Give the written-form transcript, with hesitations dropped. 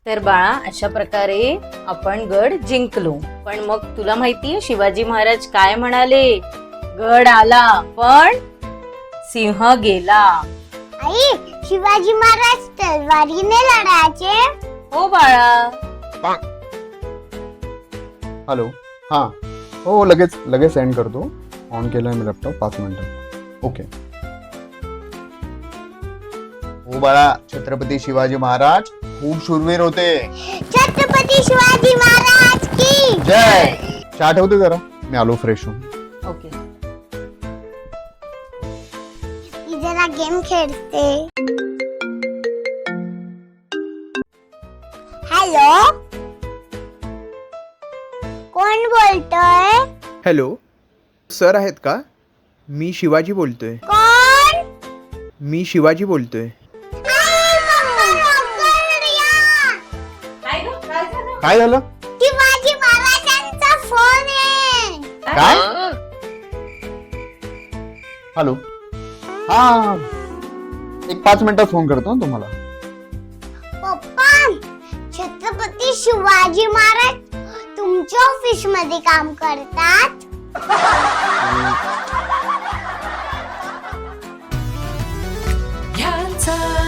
तर बाळा अशा प्रकारे आपण गड जिंकलो. पण मग तुला माहितीये शिवाजी महाराज काय म्हणाले? गड आला पण सिंह गेला. आई, शिवाजी महाराज तलवारीने लढायचे? हो बाळा. हॅलो. हां हो, लगेच लगेच सेंड करतो. ऑन केलं मी लॅपटॉप 5 मिनिटात. ओके. हो बाळा, छत्रपती शिवाजी महाराज खूप शूरवीर होते. छत्रपती शिवाजी महाराज की जय. चहा ठेवते जरा, मी आलो फ्रेश होऊन. ओके. मी जरा गेम खेळते. हॅलो, कोण बोलतोय? हॅलो, सर आहेत का? मी शिवाजी बोलतोय. कोण? मी शिवाजी बोलतोय. काय झालं? शिवाजी महाराजांचा फोन आहे. काय? हॅलो. हा, एक 5 मिनिटात फोन करतो हं तुम्हाला. पप्पा, छत्रपती शिवाजी महाराज तुमच्या ऑफिस मध्ये काम करतात? ह्यांचा